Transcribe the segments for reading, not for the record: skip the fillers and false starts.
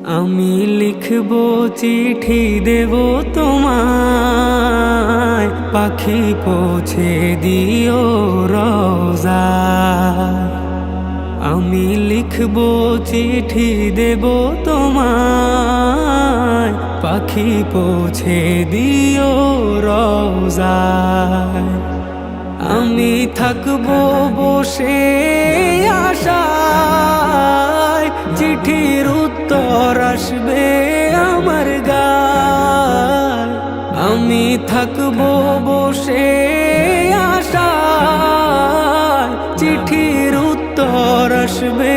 আমি লিখব চিঠি দেব তোমায়, পাখি পৌঁছে দিও রোজায়। আমি লিখব চিঠি দেব তোমায়, পাখি পৌঁছে দিও রোজায়। আমি থাকবো বসে আশায়, চিঠির উত্তর আসবে আমার গায়। আমি থাকবো বসে আশায়, চিঠির উত্তর আসবে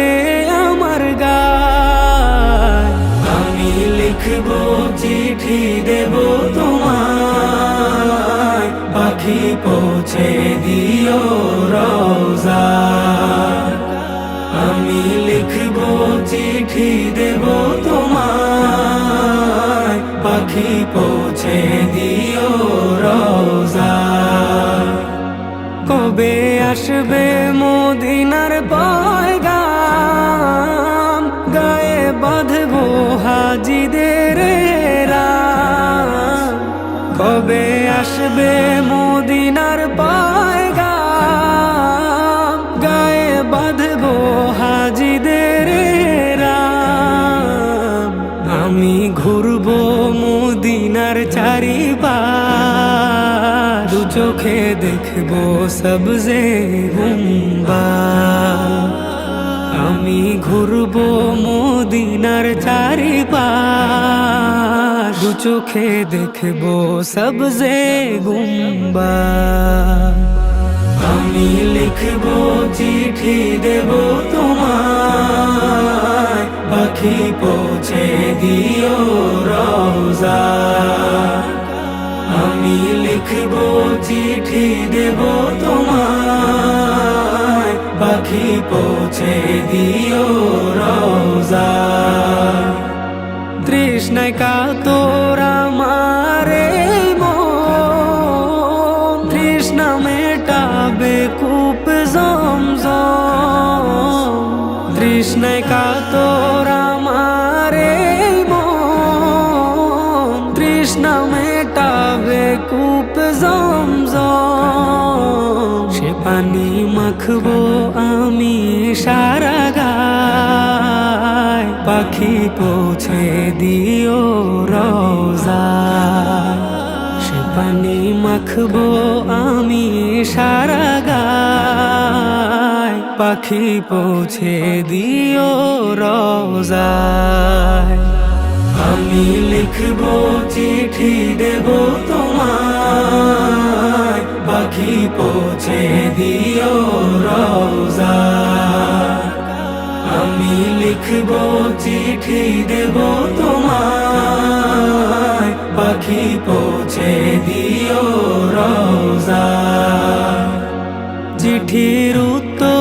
আমার গায়। আমি লিখবো চিঠি দেব তোমায়, পাখি পৌঁছে দিও রোজায়। আমি লিখবো চিঠি দেব তোমায়, পাখি পৌঁছে দিও রোজায়। কবে আসবে মদিনার পয়গাম, গায়ে বাঁধবো হাজিদের রাম। কবে আসবে মদিনার পয়গাম, গায়ে বাঁধবো হাজিদের রাম। আমি ঘুরবো মদিনার চারিপাশ, দু চোখে দেখবো সবজে গুম্বাদ। আমি ঘুরবো মদিনার চারিপাশ, দু চোখে দেখবো সবজে গুম্বাদ। আমি লিখবো চিঠি দেব তোমায়, পাখি পৌঁছে দিও রোজায়। আমি লিখবো চিঠি দেব তোমায়, পাখি পৌঁছে দিও রোজায়। তৃষ্ণায় কাতর আমার এই মন, তৃষ্ণা মেটাবে কূপ জমজম। তৃষ্ণায় কাতর আমার এই মন, তৃষ্ণা মেটাবে কূপ জমজম। সে পানি মাখবো আমি সারা গায়, পাখি পৌঁছে দিও রোজায়। সে পানি মাখবো আমি সারা গায়, পাখি পৌঁছে দিও রোজায়। আমি লিখবো চিঠি দেব তোমায়, পাখি পৌঁছে দিও রোজায়। আমি লিখবো চিঠি দেব তোমায়, পাখি পৌঁছে দিও রোজায়। চিঠির উত্তর